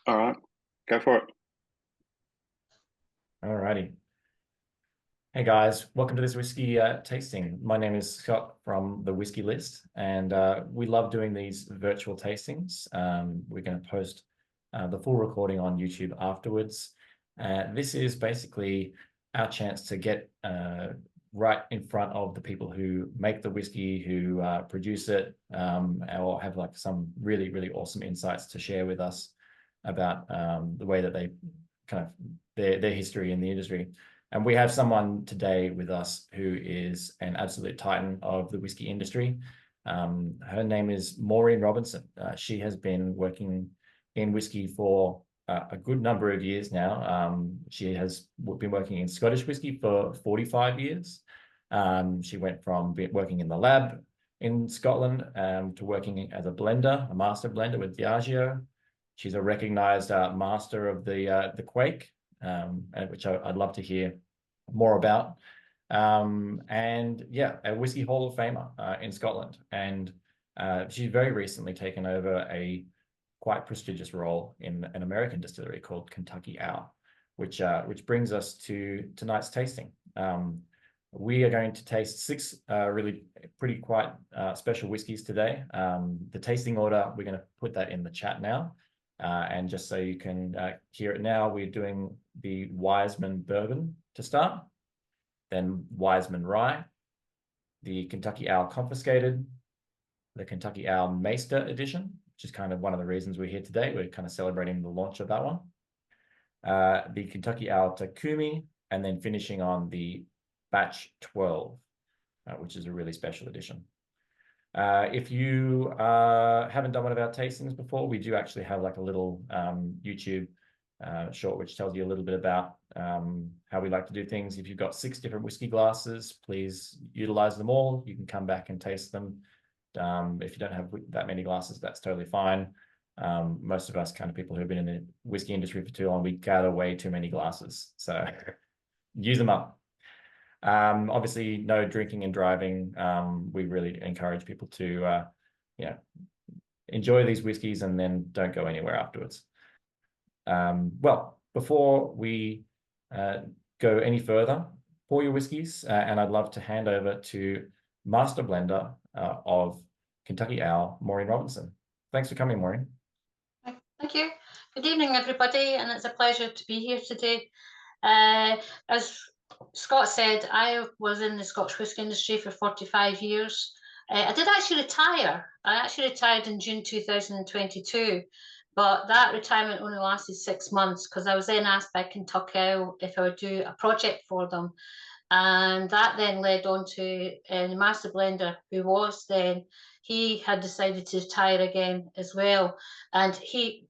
All right, go for it. Alrighty. Hey guys, welcome to this whiskey tasting. My name is Scott from the Whiskey List, and we love doing these virtual tastings. We're going to post the full recording on YouTube afterwards. This is basically our chance to get right in front of the people who make the whiskey, who produce it, or have like some really, really awesome insights to share with us about the way that they kind of their history in the industry. And we have someone today with us who is an absolute titan of the whiskey industry. Her name is Maureen Robinson. She has been working in whiskey for a good number of years now. She has been working in Scottish whiskey for 45 years. She went from working in the lab in Scotland to working as a blender, a master blender with Diageo. She's a recognized master of the Quake, which I'd love to hear more about. And yeah, a Whiskey Hall of Famer in Scotland. And she's very recently taken over a quite prestigious role in an American distillery called Kentucky Owl, which brings us to tonight's tasting. We are going to taste six really pretty quite special whiskeys today. The tasting order, we're going to put that in the chat now. And just so you can hear it now, we're doing the Wiseman Bourbon to start, then Wiseman Rye, the Kentucky Owl Confiscated, the Kentucky Owl Maighstir edition, which is kind of one of the reasons we're here today. We're kind of celebrating the launch of that one. The Kentucky Owl Takumi, and then finishing on the Batch 12, which is a really special edition. If you haven't done one of our tastings before, we do actually have like a little YouTube short which tells you a little bit about how we like to do things. If you've got 6 different whiskey glasses, please utilize them all. You can come back and taste them. If you don't have that many glasses, that's totally fine. Most of us kind of people who've been in the whiskey industry for too long, we gather way too many glasses. So use them up. Obviously, no drinking and driving. We really encourage people to, enjoy these whiskeys and then don't go anywhere afterwards. Well, before we go any further, pour your whiskeys, and I'd love to hand over to Master Blender of Kentucky Owl, Maureen Robinson. Thanks for coming, Maureen. Thank you. Good evening, everybody, and it's a pleasure to be here today. As Scott said, I was in the Scotch whisky industry for 45 years. I did actually retire. I actually retired in June 2022, but that retirement only lasted 6 months because I was then asked by Kentucky Owl if I would do a project for them. And that then led on to the Master Blender, who was then, he had decided to retire again as well. And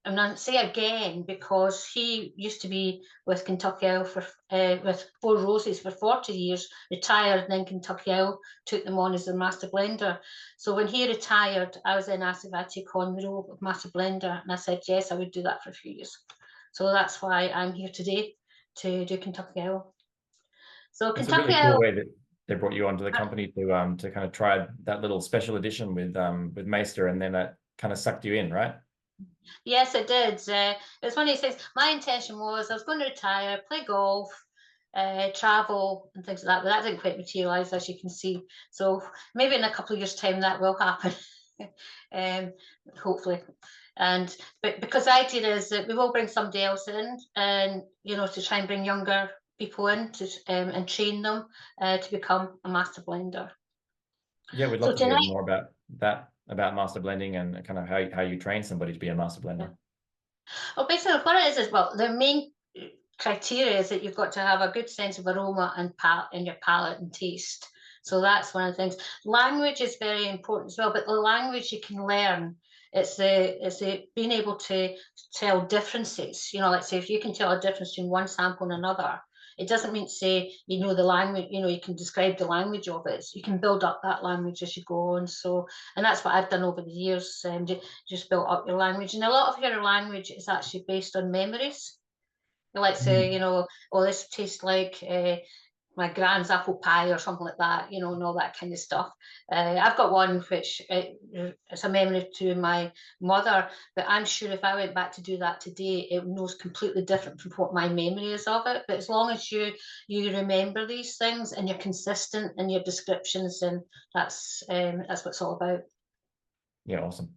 I say again, because he used to be with Kentucky Owl with Four Roses for 40 years, retired, and then Kentucky Owl took them on as the Master Blender. So when he retired, I was then asked if I'd take on the role of Master Blender. And I said, yes, I would do that for a few years. So that's why I'm here today to do Kentucky Owl. So It's a Kentucky really cool Owl. way that they brought you onto the company to kind of try that little special edition with Maighstir, and then that kind of sucked you in, right? Yes, it did. It's one of these things. My intention was I was going to retire, play golf, travel, and things like that. But that didn't quite materialise, as you can see. So maybe in a couple of years' time that will happen, hopefully. But because the idea is that we will bring somebody else in, and to try and bring younger people in to and train them to become a master blender. Yeah, we'd love So to hear tonight, more about that, about master blending and kind of how you train somebody to be a master blender. well, basically what it is well, the main criteria is that you've got to have a good sense of aroma and in your palate and taste. So that's one of the things. Language is very important as well, but the language you can learn. It's the being able to tell differences. Like say if you can tell a difference between one sample and another, it doesn't mean to say you know the language. You can describe the language of it. So you can build up that language as you go on. So, and that's what I've done over the years. Just built up your language, and a lot of your language is actually based on memories. Like say, oh, this tastes like my grand's apple pie or something like that, you know, and all that kind of stuff. I've got one which it's a memory to my mother, but I'm sure if I went back to do that today, it knows completely different from what my memory is of it. But as long as you remember these things and you're consistent in your descriptions, then that's what it's all about. Yeah, awesome.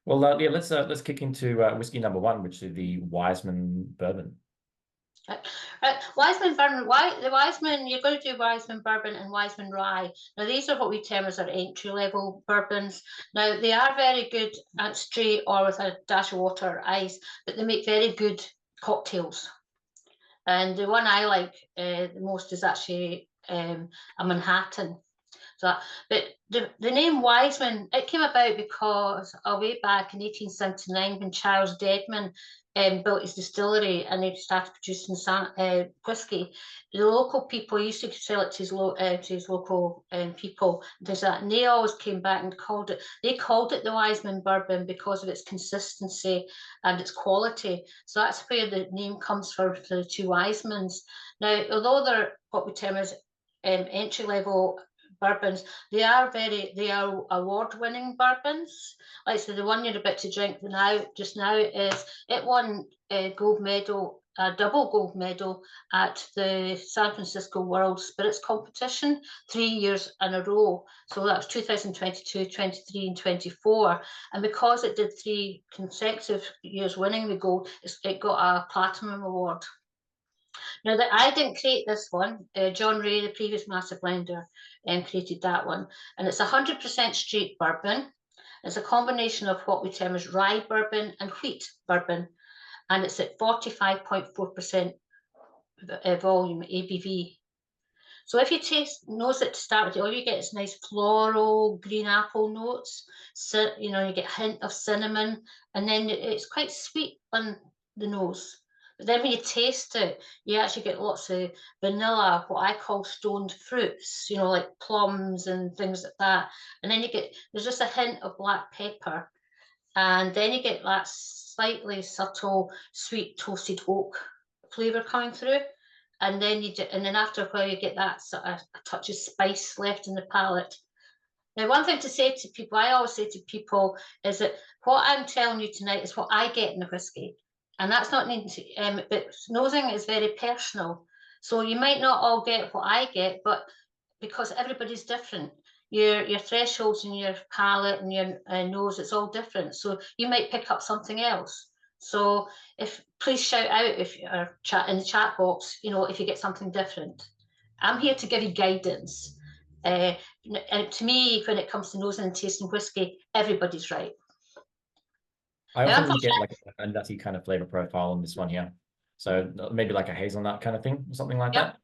Well, yeah, let's kick into whiskey number one, which is the Wiseman Bourbon. Right. Wiseman Bourbon, the Wiseman, you're going to do Wiseman Bourbon and Wiseman Rye. Now, these are what we term as our entry-level bourbons. Now, they are very good at straight or with a dash of water or ice, but they make very good cocktails. And the one I like the most is actually a Manhattan. So, but the name Wiseman, it came about because way back in 1879 when Charles Dedman built his distillery and he started producing whiskey. The local people used to sell it to his local people and things like that. And they always came back and called it the Wiseman Bourbon because of its consistency and its quality. So that's where the name comes from for the two Wisemans. Now, although they're what we term as entry level bourbons, they are award-winning bourbons. Like so, the one you're about to drink just now is it won a gold medal, a double gold medal at the San Francisco World Spirits Competition 3 years in a row. So that was 2022, 23, and 24. And because it did 3 consecutive years winning the gold, it got a platinum award. Now, that I didn't create this one. John Ray, the previous Master Blender, created that one. And it's 100% straight bourbon. It's a combination of what we term as rye bourbon and wheat bourbon. And it's at 45.4% volume, ABV. So if you nose it to start with, all you get is nice floral, green apple notes. So, you know, you get a hint of cinnamon. And then it's quite sweet on the nose. But then when you taste it, you actually get lots of vanilla, what I call stoned fruits, you know, like plums and things like that. And then there's just a hint of black pepper. And then you get that slightly subtle, sweet toasted oak flavour coming through. And then after a while, you get that sort of a touch of spice left in the palate. Now, one thing to say to people, I always say to people, is that what I'm telling you tonight is what I get in the whiskey. And that's not needing to, but nosing is very personal. So you might not all get what I get, but because everybody's different, your thresholds and your palate and your nose, it's all different. So you might pick up something else. So please shout out if you're in the chat box, you know, if you get something different. I'm here to give you guidance. And to me, when it comes to nosing and tasting whiskey, everybody's right. I often get like a nutty kind of flavor profile on this one here. So maybe like a hazelnut kind of thing, or something like that.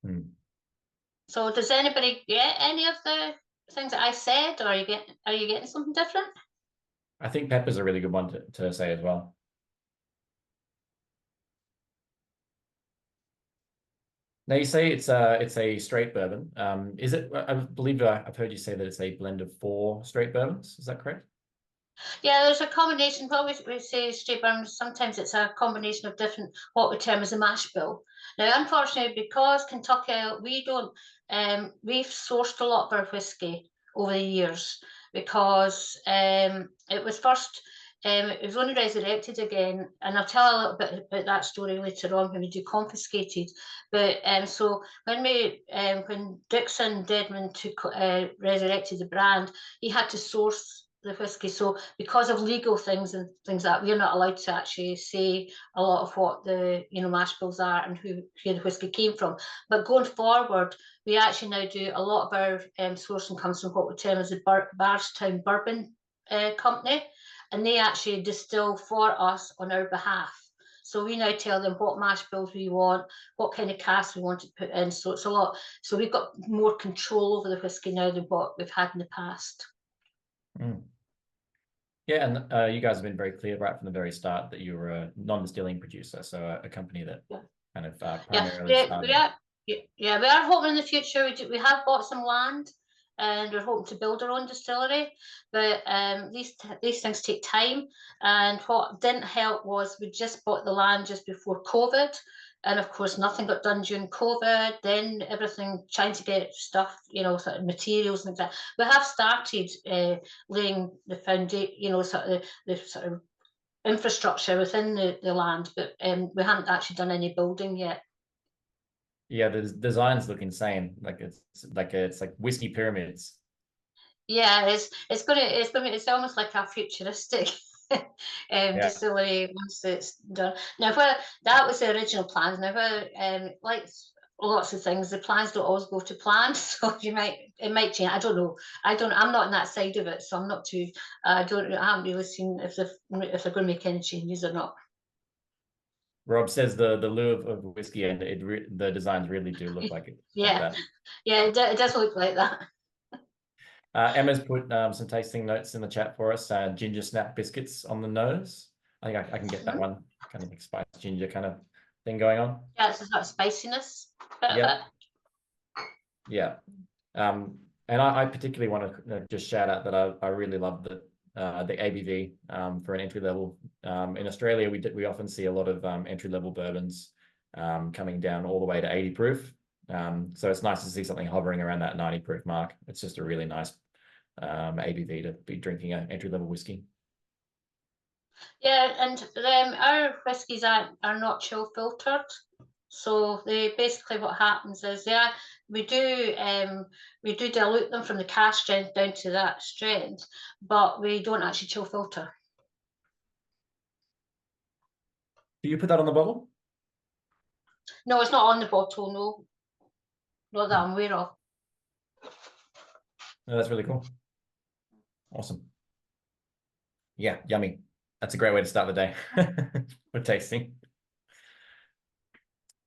Mm-hmm. So does anybody get any of the things that I said, or are you getting something different? I think pepper's a really good one to say as well. Now you say it's a straight bourbon. Is it? I believe I've heard you say that it's a blend of 4 straight bourbons. Is that correct? Yeah, there's a combination. Well, we say straight bourbons. Sometimes it's a combination of different what we term as a mash bill. Now, unfortunately, because Kentucky, we've sourced a lot of our whiskey over the years because it was first. It was only resurrected again, and I'll tell a little bit about that story later on when we do Confiscated. But so when Dixon Dedman resurrected the brand, he had to source the whiskey. So because of legal things and things that we're not allowed to actually say a lot of what the mash bills are and where the whiskey came from. But going forward, we actually now do a lot of our sourcing comes from what we term as the Bardstown Bourbon Company, and they actually distill for us on our behalf. So we now tell them what mash bills we want, what kind of cask we want to put in. So it's a lot. So we've got more control over the whiskey now than what we've had in the past. Mm. Yeah, and you guys have been very clear right from the very start that you were a non-distilling producer, so a company that kind of primarily started. We are hoping in the future. We have bought some land and we're hoping to build our own distillery. But these things take time, and what didn't help was we just bought the land just before COVID. And of course, nothing got done during COVID. Then everything trying to get stuff, sort of materials and things like that. We have started laying the foundation, sort of the sort of infrastructure within the land, but we haven't actually done any building yet. Yeah, the designs look insane. Like it's like whiskey pyramids. Yeah, it's almost like a futuristic Yeah. distillery once it's done. Now, where that was the original plans. Now, where like lots of things, the plans don't always go to plan, so it might change. I don't know. I'm not on that side of it, so I'm not too. I haven't really seen if they're going to make any changes or not. Rob says the lure of whiskey and the designs really do look like it. Yeah, like that. yeah, it does look like that. Emma's put some tasting notes in the chat for us. Ginger snap biscuits on the nose. I think I can get that one. Kind of like spice ginger kind of thing going on. Yeah, it's that spiciness. Yeah. Yeah. And I particularly want to just shout out that I really love the ABV for an entry level. In Australia, we often see a lot of entry level bourbons coming down all the way to 80 proof. So it's nice to see something hovering around that 90 proof mark. It's just a really nice ABV to be drinking an entry level whiskey. Yeah, and our whiskies are not chill filtered. So they basically what happens is we do dilute them from the cask strength down to that strength, but we don't actually chill filter. Do you put that on the bottle? No, it's not on the bottle. No, not that I'm aware of. No, that's really cool. Awesome. Yeah, yummy. That's a great way to start the day for tasting.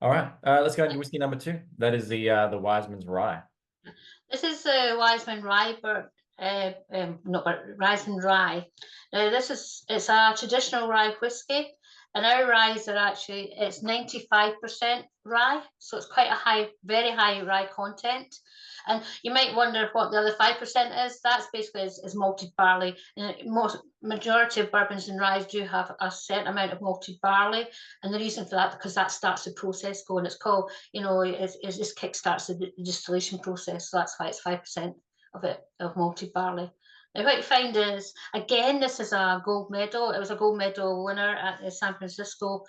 All right, let's go into whiskey number 2. That is the Wiseman's Rye. This is the Wiseman Rye, Wiseman Rye. Now it's a traditional rye whiskey, and our ryes are actually it's 95% rye, so it's quite a high, very high rye content. And you might wonder what the other 5% is. That's basically is malted barley. And majority of bourbons and ryes do have a certain amount of malted barley, and the reason for that because that starts the process going. It's called, it just kickstarts the distillation process. So that's why it's 5% of malted barley. Now, what you find is, again, this is a gold medal. It was a gold medal winner at the San Francisco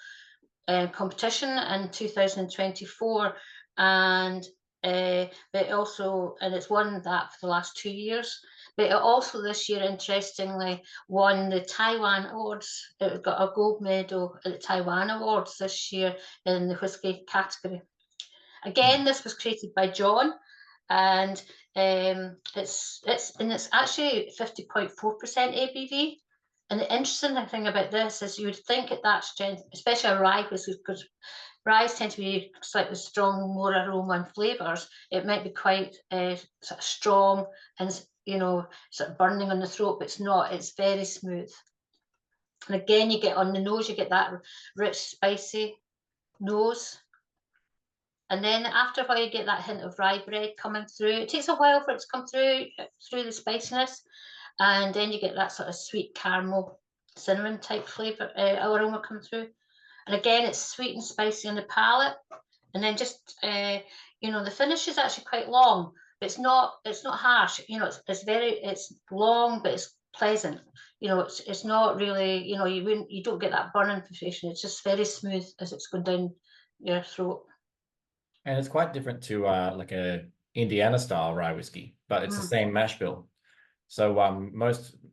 competition in 2024, and but also, and it's won that for the last 2 years. But it also this year, interestingly, won the Taiwan Awards. It got a gold medal at the Taiwan Awards this year in the whiskey category. Again, this was created by John, and it's actually 50.4% ABV. And the interesting thing about this is you would think at that strength, especially a rye whiskey, because ryes tend to be slightly strong, more aroma and flavours. It might be quite sort of strong and sort of burning on the throat, but it's not. It's very smooth. And again, you get on the nose, you get that rich, spicy nose. And then after a while, you get that hint of rye bread coming through. It takes a while for it to come through the spiciness. And then you get that sort of sweet caramel, cinnamon type flavour, aroma coming through. And again, it's sweet and spicy on the palate. And then just, the finish is actually quite long, but it's not harsh. It's long, but it's pleasant. It's not really, you don't get that burning sensation. It's just very smooth as it's going down your throat. And it's quite different to like a Indiana style rye whiskey, but it's the same mash bill. So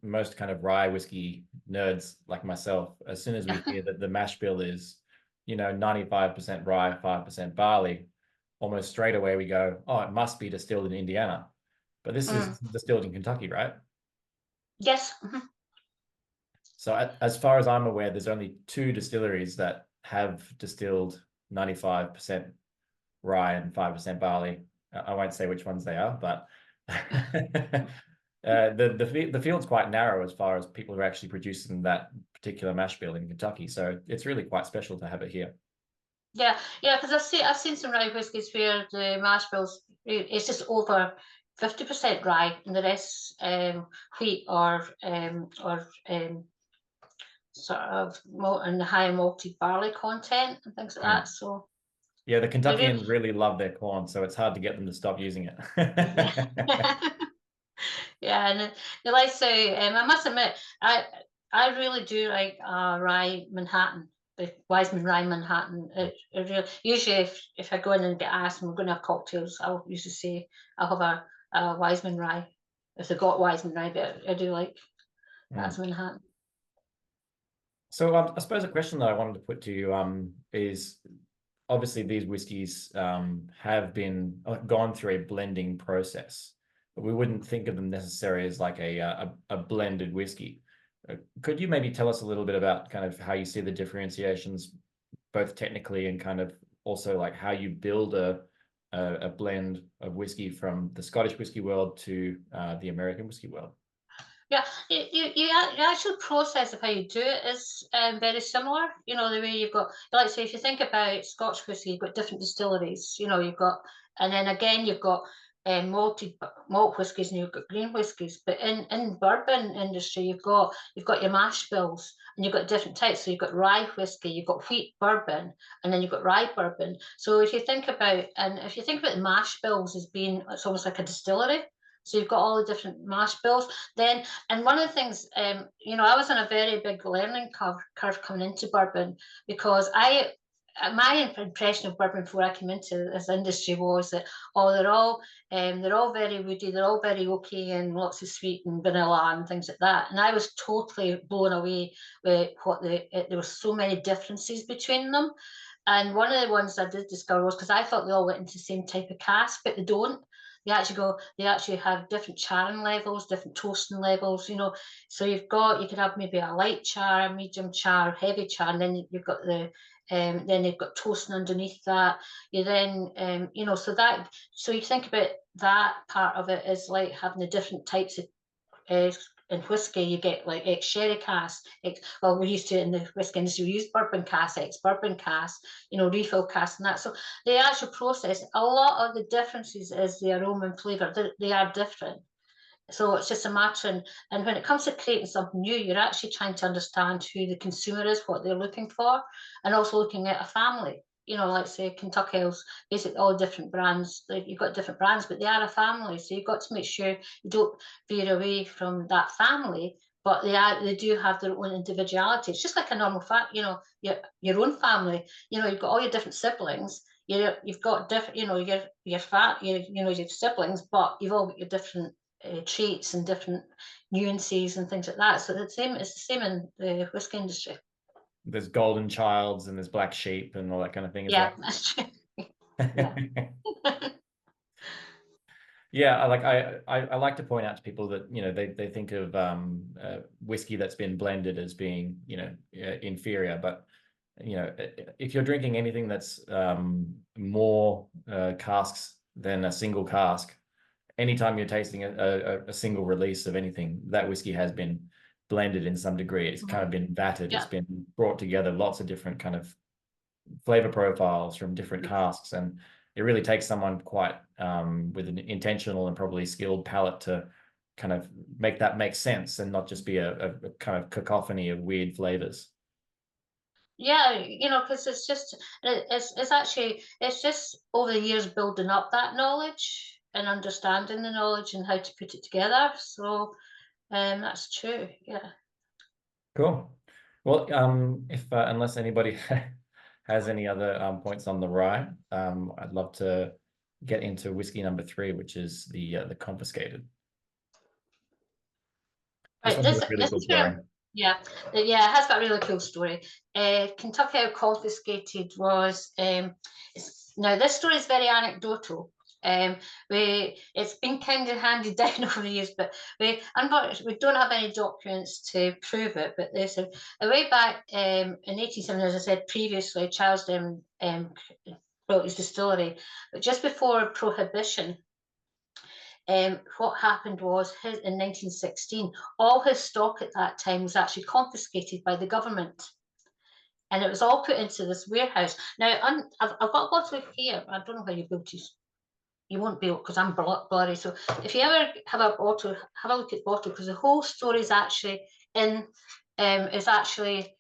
most kind of rye whiskey nerds like myself, as soon as we hear that the mash bill is, 95% rye, 5% barley, almost straight away we go, oh, it must be distilled in Indiana. But this is distilled in Kentucky, right? Yes. So as far as I'm aware, there's only 2 distilleries that have distilled 95% rye and 5% barley. I won't say which ones they are, but the field's quite narrow as far as people who are actually producing that particular mash bill in Kentucky. So it's really quite special to have it here. Yeah, because I've seen some rye whiskies where the mash bills it's just over 50% rye, and the rest wheat or sort of malt and high malted barley content and things like that. So yeah, the they really, Kentuckians really love their corn, so it's hard to get them to stop using it. yeah, and they like to. I must admit, I really do like rye Manhattan, the Wiseman Rye Manhattan. It really, usually, if I go in and get asked, and we're going to have cocktails, I'll usually say I'll have a Wiseman Rye if they've got Wiseman Rye, but I do like that's Manhattan. So I suppose a question that I wanted to put to you is obviously these whiskies have been gone through a blending process, but we wouldn't think of them necessarily as like a blended whiskey. Could you maybe tell us a little bit about kind of how you see the differentiations, both technically and kind of also like how you build a blend of whiskey from the Scottish whiskey world to the American whiskey world? Yeah, your actual process of how you do it is very similar. You know, the way you've got, like, say, if you think about Scotch whisky, you've got different distilleries. You know, you've got, and then again, you've got malt whiskies and you've got green whiskies. But in bourbon industry, you've got your mash bills and you've got different types. So you've got rye whiskey, you've got wheat bourbon, and then you've got rye bourbon. So if you think about, the mash bills as being, it's almost like a distillery. So you've got all the different mash bills. Then, and one of the things, I was on a very big learning curve coming into bourbon because my impression of bourbon before I came into this industry was that they're all very woody, they're all very oaky and lots of sweet and vanilla and things like that. And I was totally blown away with there were so many differences between them. And one of the ones I did discover was because I thought they all went into the same type of cask, but they don't. They actually have different charring levels, different toasting levels, So you could have maybe a light char, a medium char, heavy char, and then you've got then you've got toasting underneath that. You then, so you think about that part of it is like having the different types of in whiskey, you get like ex sherry cask. Well, we used to in the whiskey industry, we use bourbon cask, ex bourbon cask, refill cask, and that. So the actual process, a lot of the differences is the aroma and flavour. They are different. So it's just a matter, and when it comes to creating something new, you're actually trying to understand who the consumer is, what they're looking for, and also looking at a family. Like say Kentucky Ales, basically all different brands. Like you've got different brands, but they are a family. So you've got to make sure you don't veer away from that family, but they do have their own individuality. It's just like a normal your own family. You've got all your different siblings. You've got different, your siblings, but you've all got your different traits and different nuances and things like that. So it's the same in the whiskey industry. There's golden childs and there's black sheep and all that kind of thing as Yeah, well. that's true. Yeah. Yeah, I like to point out to people that they think of whiskey that's been blended as being inferior, but if you're drinking anything that's more casks than a single cask, anytime you're tasting a single release of anything, that whiskey has been blended in some degree. It's kind of been vatted. It's been brought together, lots of different kind of flavor profiles from different casks, and it really takes someone quite with an intentional and probably skilled palate to kind of make that make sense and not just be a kind of cacophony of weird flavors. Yeah, because it's just over the years building up that knowledge and understanding the knowledge and how to put it together. So that's true. Yeah. Cool. Well, if unless anybody has any other points on the rye, I'd love to get into whiskey number 3, which is the confiscated. This Right, one's a really cool story. yeah, it has got a really cool story. Kentucky Owl Confiscated was now this story is very anecdotal. It's been kind of handed down over the years, but we don't have any documents to prove it. But they said way back in 1870, as I said previously, Charles built his distillery, but just before Prohibition. What happened was in 1916, all his stock at that time was actually confiscated by the government. And it was all put into this warehouse. Now, I've got a bottle here. I don't know how you built these. you won't be able, because I'm blurry. So if you ever have a bottle, have a look at the bottle, because the whole story is actually is actually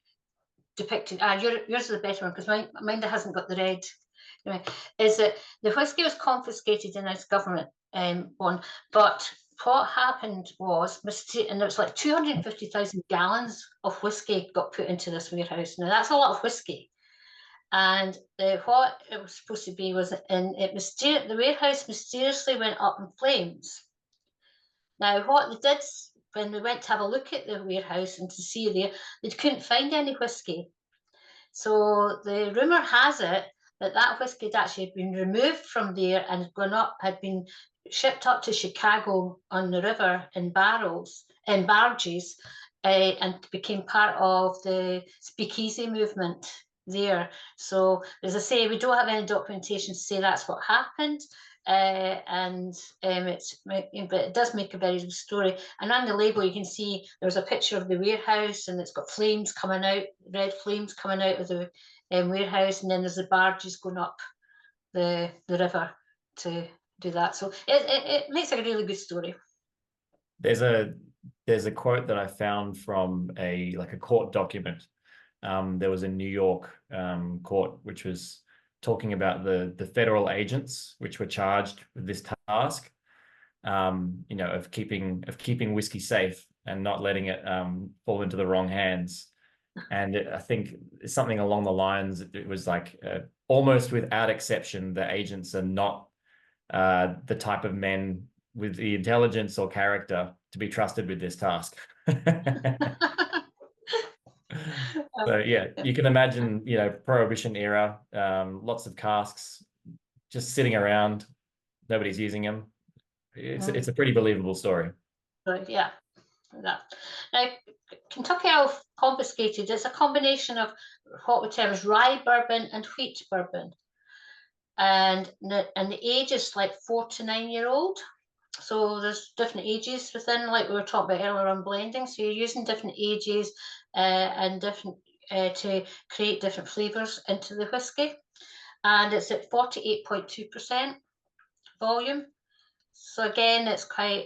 depicted. Yours is the better one, because mine that hasn't got the red. Anyway, is that the whiskey was confiscated in this government one, but what happened was, and it was like 250,000 gallons of whiskey got put into this warehouse. Now that's a lot of whiskey. And what it was supposed to be was, the warehouse mysteriously went up in flames. Now, what they did when they went to have a look at the warehouse and to see there, they couldn't find any whiskey. So the rumour has it that that whiskey had actually been removed from there and had been shipped up to Chicago on the river in barges, and became part of the speakeasy movement there. So as I say, we don't have any documentation to say that's what happened, but it does make a very good story. And on the label you can see there's a picture of the warehouse, and it's got flames coming out, red flames coming out of the warehouse, and then there's the barges going up the river to do that. So it makes a really good story. There's a quote that I found from a court document. There was a New York court which was talking about the federal agents which were charged with this task, of keeping whiskey safe and not letting it fall into the wrong hands. And I think something along the lines, it was like almost without exception, the agents are not the type of men with the intelligence or character to be trusted with this task. So yeah, you can imagine, Prohibition era, lots of casks just sitting around, nobody's using them. It's a pretty believable story. Right, yeah. That. Now, Kentucky Owl Confiscated is a combination of what we term as rye bourbon and wheat bourbon, and the age is like 4 to 9 year old. So there's different ages within, like we were talking about earlier on blending. So you're using different ages and different to create different flavors into the whiskey, and it's at 48.2% volume. So again, it's quite,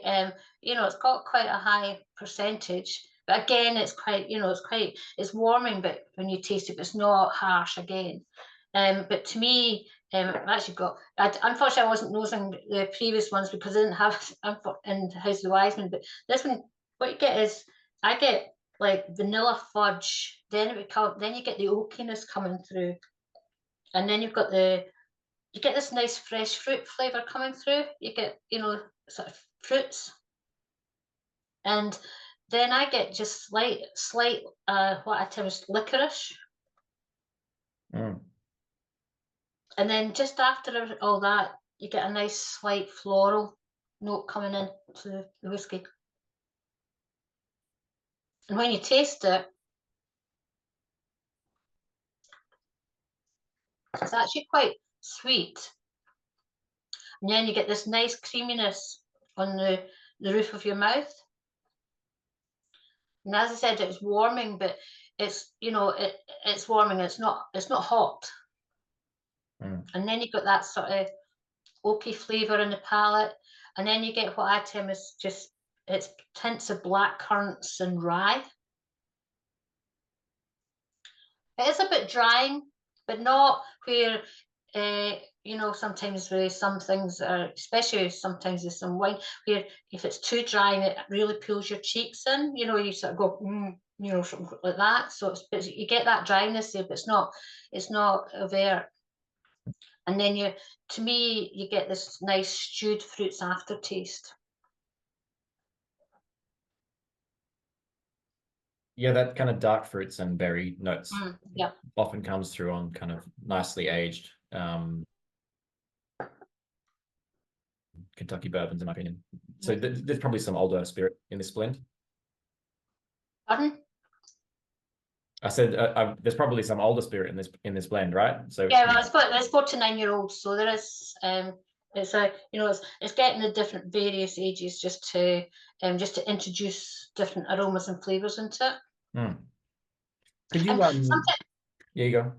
it's got quite a high percentage. But again, it's quite, it's warming, but when you taste it, it's not harsh again. But to me, I've actually unfortunately, I wasn't nosing the previous ones because I didn't have in the House of the Wiseman. But this one, what you get is, I get like vanilla fudge, then you get the oakiness coming through, and then you get this nice fresh fruit flavour coming through. You get, sort of fruits. And then I get just slight what I term as licorice. Mm. And then just after all that, you get a nice slight floral note coming in to the whiskey. And when you taste it, it's actually quite sweet. And then you get this nice creaminess on the roof of your mouth. And as I said, it's warming, but it's, it's warming. It's not hot. Mm. And then you've got that sort of oaky flavour in the palate. And then you get what I term as just, it's tints of black currants and rye. It is a bit drying, but not where, sometimes with some things, especially sometimes with some wine, where if it's too dry and it really pulls your cheeks in, you sort of go, something like that. So you get that dryness there, but it's not overt. And then to me, you get this nice stewed fruits aftertaste. Yeah, that kind of dark fruits and berry notes yeah. often comes through on kind of nicely aged Kentucky bourbons, in my opinion. So there's probably some older spirit in this blend. Pardon? I said there's probably some older spirit in this blend, right? So yeah, well, it's 4 to 9 year olds, so there is it's getting the different various ages just to introduce different aromas and flavors into it. Mm. Could you yeah, you go.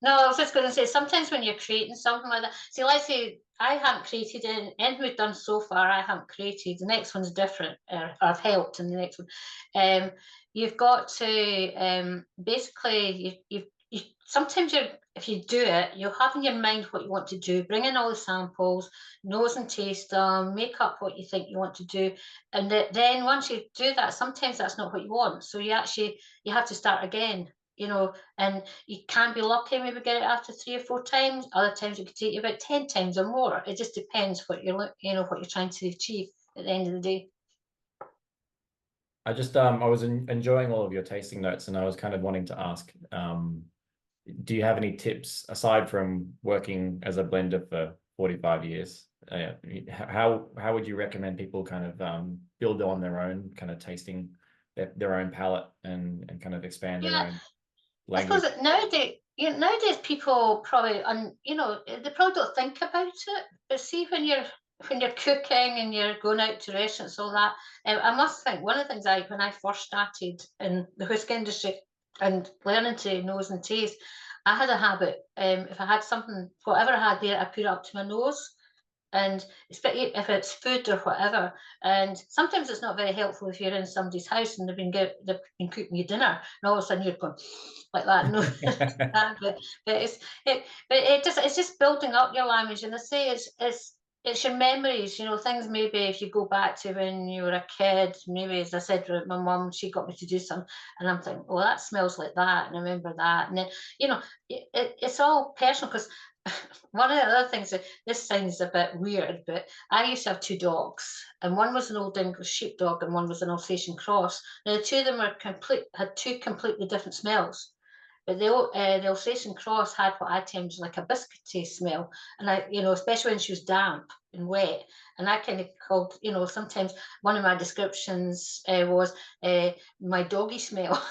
No, I was just going to say, sometimes when you're creating something like that, see, let's say I haven't created anything we've done so far. I haven't created. The next one's different, or I've helped in the next one. You've got to basically you sometimes if you do it, you'll have in your mind what you want to do. Bring in all the samples, nose and taste them, make up what you think you want to do, and then once you do that, sometimes that's not what you want. So you have to start again. And you can be lucky, maybe get it after 3 or 4 times. Other times it could take you about 10 times or more. It just depends what what you're trying to achieve at the end of the day. I just I was enjoying all of your tasting notes, and I was kind of wanting to ask, do you have any tips aside from working as a blender for 45 years? How would you recommend people kind of build on their own kind of tasting, their own palate, and kind of expand their own I suppose language? that nowadays people probably, they probably don't think about it. But see, when you're cooking and you're going out to restaurants, all that, I must think one of the things when I first started in the whiskey industry and learning to nose and taste, I had a habit. If I had something, whatever I had there, I put it up to my nose. And if it's food or whatever, and sometimes it's not very helpful if you're in somebody's house and they've been cooking you dinner, and all of a sudden you're going like that. No, it's just building up your language, and I say it's your memories. Things maybe if you go back to when you were a kid, maybe as I said, my mum, she got me to do something, and I'm thinking, oh, that smells like that, and I remember that, and then it's all personal because. One of the other things that this sounds a bit weird, but I used to have 2 dogs, and one was an Old English sheepdog, and one was an Alsatian cross. Now the two of them had 2 completely different smells. But the Alsatian cross had what I termed like a biscuity smell, and especially when she was damp and wet. And I kind of called, sometimes one of my descriptions was my doggy smell.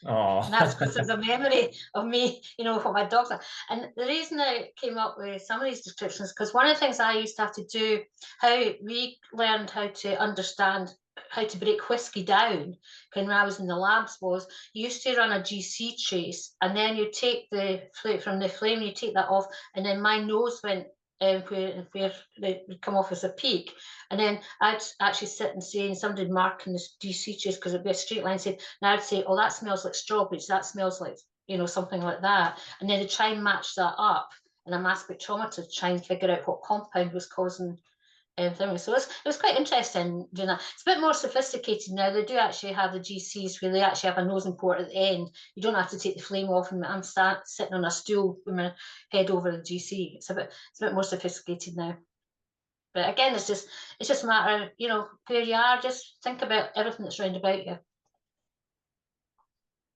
And that's because Oh, there's a memory of me, what my dogs are. And the reason I came up with some of these descriptions, because one of the things I used to have to do, how we learned how to understand how to break whiskey down when I was in the labs was you used to run a GC trace, and then you take the from the flame, you take that off, and then my nose went where they would come off as a peak. And then I'd actually sit and say, and somebody marking the GC trace because it'd be a straight line, said, and I'd say, oh, that smells like strawberries, that smells like, something like that. And then they try and match that up in a mass spectrometer to try and figure out what compound was causing everything. So it was quite interesting doing that. It's a bit more sophisticated now. They do actually have the GCs where they actually have a nosing port at the end. You don't have to take the flame off, and I'm sitting on a stool with my head over the GC. It's a bit more sophisticated now. But again, it's just a matter of, where you are. Just think about everything that's round about you.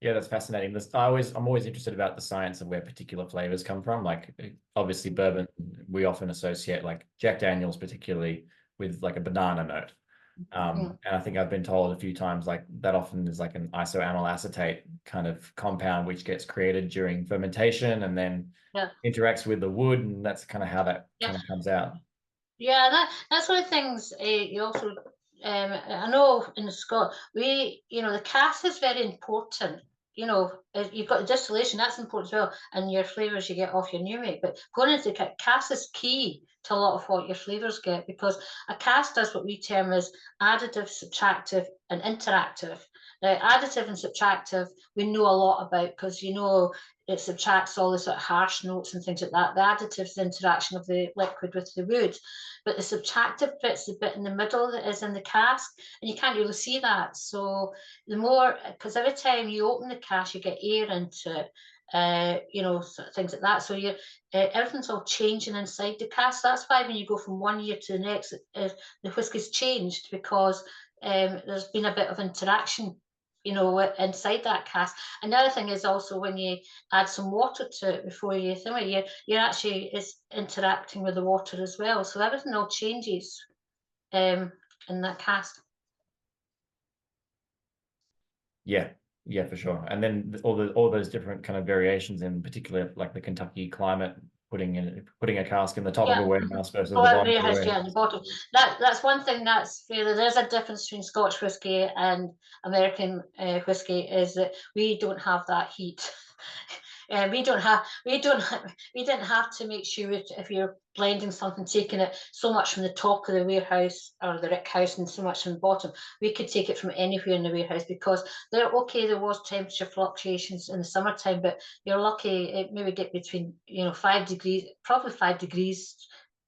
yeah, that's fascinating. I'm always interested about the science of where particular flavors come from. Like obviously bourbon, we often associate like Jack Daniels particularly with like a banana note. Mm. And I think I've been told a few times like that often is like an isoamyl acetate kind of compound which gets created during fermentation and then Yeah. interacts with the wood, and that's kind of how that Yeah. kind of comes out. Yeah, that's one of the things you also. I know in Scotland, the cask is very important. You've got the distillation, that's important as well, and your flavours you get off your new make. But going into the cask is key to a lot of what your flavours get, because a cask does what we term as additive, subtractive, and interactive. Now, additive and subtractive, we know a lot about because it subtracts all the sort of harsh notes and things like that. The additive is the interaction of the liquid with the wood, but the subtractive bit's the bit in the middle that is in the cask, and you can't really see that. So the more, because every time you open the cask, you get air into it. Sort of things like that. So everything's all changing inside the cask. That's why when you go from one year to the next, the whiskey's changed because there's been a bit of interaction, inside that cask. Another thing is also when you add some water to it before you thin it, you're actually is interacting with the water as well. So everything all changes in that cask. Yeah, yeah, for sure. And then all those different kind of variations, in particular, like the Kentucky climate, putting a cask in the top of a Yeah. warehouse versus Oh, the every bottom of a has, yeah, warehouse. the bottle. That's one thing that's fair. There's a difference between Scotch whisky and American whisky is that we don't have that heat. We didn't have to make sure if you're blending something, taking it so much from the top of the warehouse or the rick house and so much from the bottom. We could take it from anywhere in the warehouse because there was temperature fluctuations in the summertime, but you're lucky it maybe get between 5 degrees, probably 5 degrees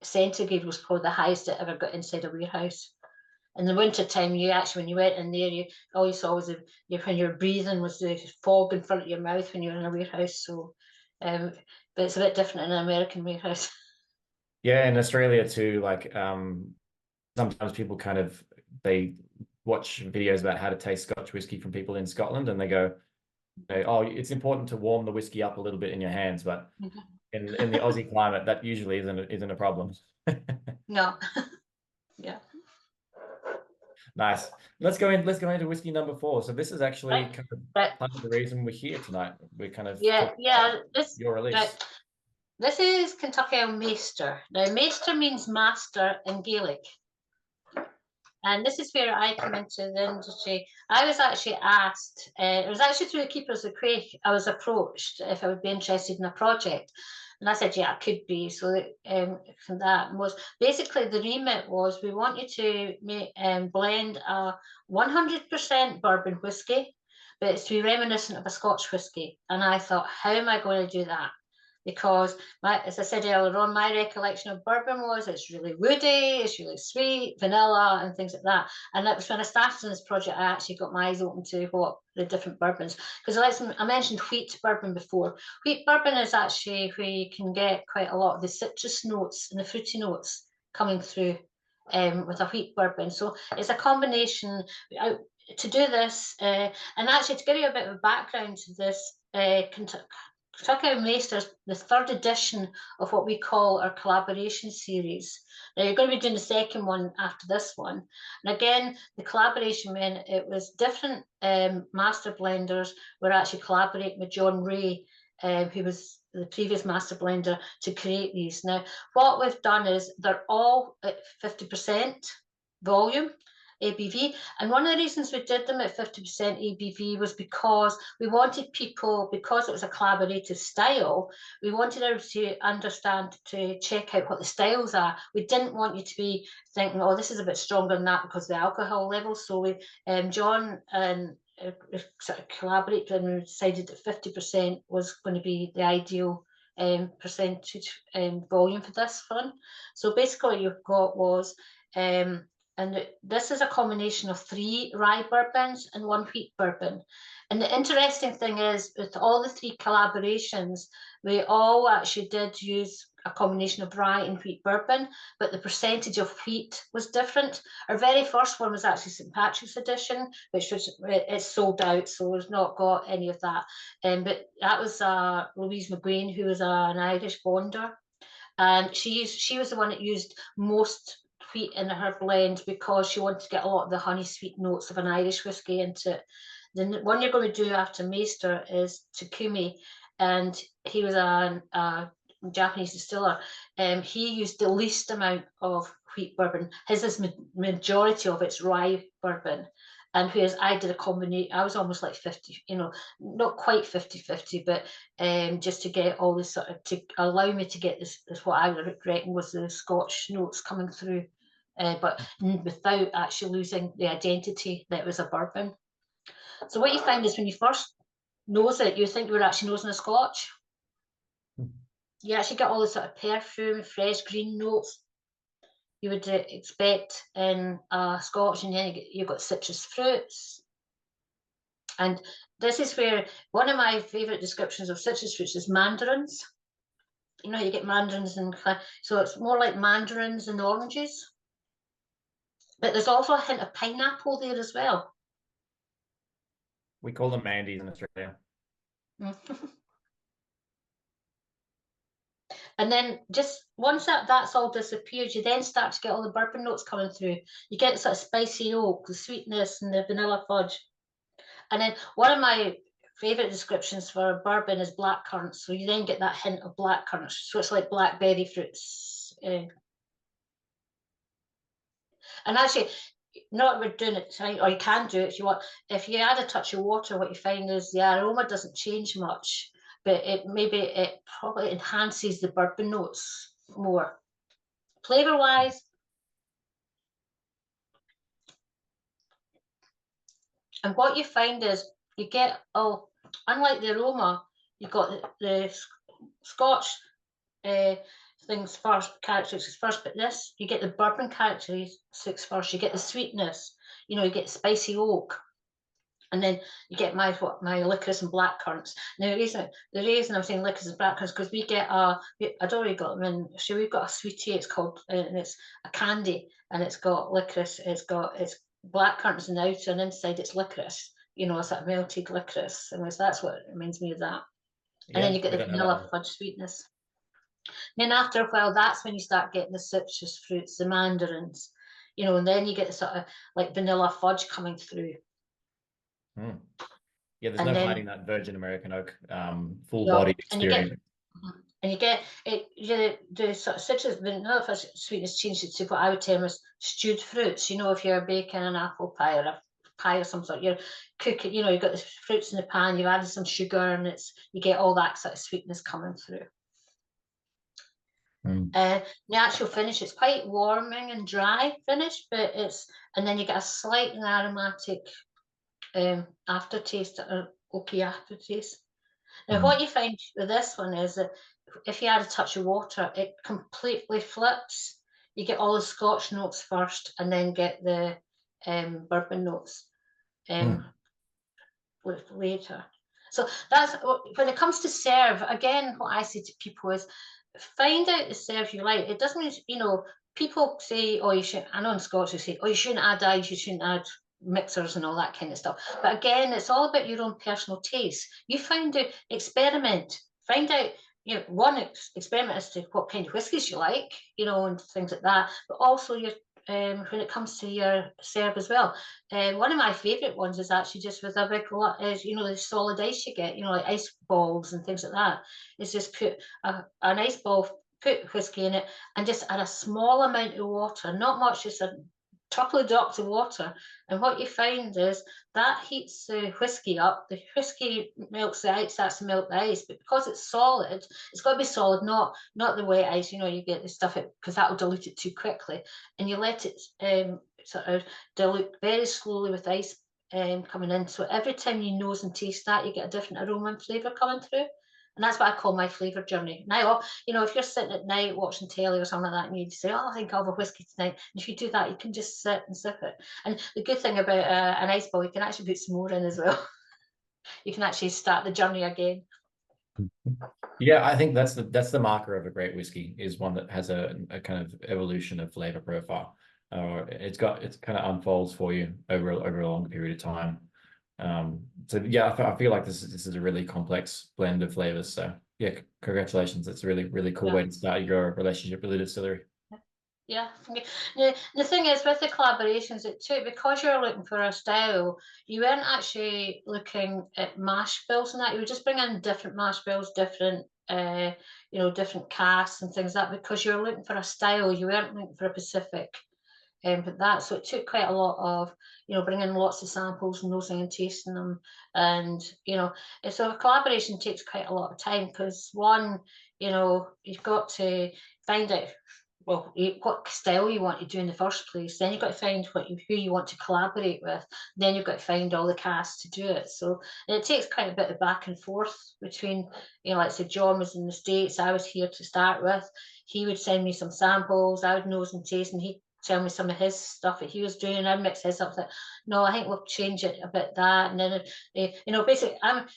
centigrade was probably the highest it ever got inside a warehouse. In the winter time, you actually, when you went in there, all you saw was when you were breathing was the fog in front of your mouth when you were in a warehouse. So, but it's a bit different in an American warehouse. Yeah, in Australia too, like sometimes people they watch videos about how to taste Scotch whiskey from people in Scotland, and they go, "Oh, it's important to warm the whiskey up a little bit in your hands," but in the Aussie climate, that usually isn't a problem. No, yeah. Nice. Let's go into whiskey number 4. So this is actually Right. kind of Right. part of the reason we're here tonight. We're kind of Yeah, talking yeah. about your release. Right. This is Kentucky Owl Maighstir. Now, Maighstir means master in Gaelic. And this is where I come into the industry. I was actually asked, it was actually through the Keepers of Craig, I was approached if I would be interested in a project. And I said, yeah, I could be. So that was basically the remit was we want you to make, blend a 100% bourbon whiskey, but it's to be reminiscent of a Scotch whiskey. And I thought, how am I going to do that? Because as I said earlier on, my recollection of bourbon was it's really woody, it's really sweet, vanilla and things like that. And that was when I started in this project, I actually got my eyes open to what the different bourbons. Because I mentioned wheat bourbon before. Wheat bourbon is actually where you can get quite a lot of the citrus notes and the fruity notes coming through with a wheat bourbon. So it's a combination. To do this, and actually to give you a bit of a background to this, Kentucky Owl Maighstir is the 3rd edition of what we call our collaboration series. Now you're going to be doing the second one after this one. And again, the collaboration meant it was different master blenders were actually collaborating with John Ray, who was the previous master blender, to create these. Now, what we've done is they're all at 50% volume. ABV. And one of the reasons we did them at 50% ABV was because we wanted people, because it was a collaborative style, we wanted them to understand, to check out what the styles are. We didn't want you to be thinking, oh, this is a bit stronger than that because of the alcohol level. So we, John and sort of collaborated and we decided that 50% was going to be the ideal percentage volume for this one. So basically what you've got was and this is a combination of 3 rye bourbons and 1 wheat bourbon. And the interesting thing is, with all the 3 collaborations, we all actually did use a combination of rye and wheat bourbon, but the percentage of wheat was different. Our very first one was actually St. Patrick's edition, which was it's sold out, so we've not got any of that. But that was Louise McGuane, who was an Irish bonder, and she was the one that used most wheat in her blend because she wanted to get a lot of the honey sweet notes of an Irish whiskey into it. The one you're going to do after Maighstir is Takumi, and he was a Japanese distiller. He used the least amount of wheat bourbon. His is majority of it's rye bourbon. And whereas I did a combination, I was almost like 50, not quite 50-50, but just to get all this sort of, to allow me to get this what I would reckon was the Scotch notes coming through, but without actually losing the identity that it was a bourbon. So what you find is when you first nose it, you think you were actually nosing a Scotch. You actually get all the sort of perfume, fresh green notes you would expect in Scotch, and then you've got citrus fruits. And this is where one of my favourite descriptions of citrus fruits is mandarins. You get mandarins, and so it's more like mandarins and oranges. But there's also a hint of pineapple there as well. We call them mandies in Australia. And then just once that's all disappeared, you then start to get all the bourbon notes coming through. You get sort of spicy oak, the sweetness, and the vanilla fudge. And then one of my favourite descriptions for a bourbon is black currants. So you then get that hint of black currants. So it's like blackberry fruits. And actually, not we're doing it tonight, or you can do it if you want. If you add a touch of water, what you find is the aroma doesn't change much. but it probably enhances the bourbon notes more. Flavor wise, and what you find is you get, unlike the aroma, you've got the Scotch things first, characteristics first, but this, you get the bourbon characteristics first, you get the sweetness, you know, you get spicy oak, and then you get my licorice and black currants. Now the reason I'm saying licorice and black currants, because we get I'd already got them in, so we've got a sweetie, it's called, and it's a candy, and it's got licorice, it's black currants in the outer, and inside it's licorice, you know, it's that melted licorice, and that's what reminds me of that. And then you get the vanilla fudge sweetness. Then after a while, that's when you start getting the citrus fruits, the mandarins, you know, and then you get the sort of like vanilla fudge coming through. Mm. Yeah, there's no hiding that virgin American oak full bodied experience. And you get it, the sort of citrus, vanilla fudge sweetness changes to what I would term as stewed fruits. You know, if you're baking an apple pie or a pie or some sort, you're cooking, you know, you've got the fruits in the pan, you've added some sugar, and you get all that sort of sweetness coming through. The actual finish, it's quite warming and dry finish, but and then you get a slight aromatic aftertaste, or oaky aftertaste. Now, what you find with this one is that if you add a touch of water, it completely flips. You get all the Scotch notes first, and then get the bourbon notes later. So that's when it comes to serve. Again, what I say to people is, find out the serve you like. It doesn't mean, you know, people say, oh, you should, I know in Scotch they say, oh, you shouldn't add ice, you shouldn't add mixers and all that kind of stuff. But again, it's all about your own personal taste. You find out, experiment, find out, you know, one experiment as to what kind of whiskies you like, you know, and things like that, but also your when it comes to your serve as well. One of my favourite ones is actually just with a big lot, is, you know, the solid ice you get, you know, like ice balls and things like that. Is just put an ice ball, put whiskey in it, and just add a small amount of water, not much, just a couple of drops of water, and what you find is that heats the whiskey up. The whiskey melts the ice, starts to melt the ice, but because it's solid, it's got to be solid, not the wet ice. You know, you get the stuff it, because that will dilute it too quickly, and you let it sort of dilute very slowly with ice coming in. So every time you nose and taste that, you get a different aroma and flavour coming through. And that's what I call my flavour journey. Now, you know, if you're sitting at night watching telly or something like that, and you say, oh, I think I'll have a whiskey tonight. And if you do that, you can just sit and sip it. And the good thing about an ice ball, you can actually put some more in as well. You can actually start the journey again. Yeah, I think that's the marker of a great whiskey, is one that has a kind of evolution of flavour profile. It kind of unfolds for you over a long period of time. So yeah, I feel like this is a really complex blend of flavors. So yeah, congratulations. It's a really cool way to start your relationship with the distillery. Yeah. The thing is, with the collaborations, because you're looking for a style, you weren't actually looking at mash bills and that. You were just bringing in different mash bills, different you know, different casts and things like that, because you're looking for a style. You weren't looking for a specific but that, so it took quite a lot of, you know, bringing lots of samples and nosing and tasting them, and you know, so a collaboration takes quite a lot of time, because one, you know, you've got to find out, well, what style you want to do in the first place, then you've got to find who you want to collaborate with, then you've got to find all the cast to do it. So it takes quite a bit of back and forth between, you know, like I said, John was in the States, I was here to start with, he would send me some samples, I would nose and taste, and he'd tell me some of his stuff that he was doing, and I'd mix his up. Like, no, I think we'll change it a bit, that, and then you know, basically, I'm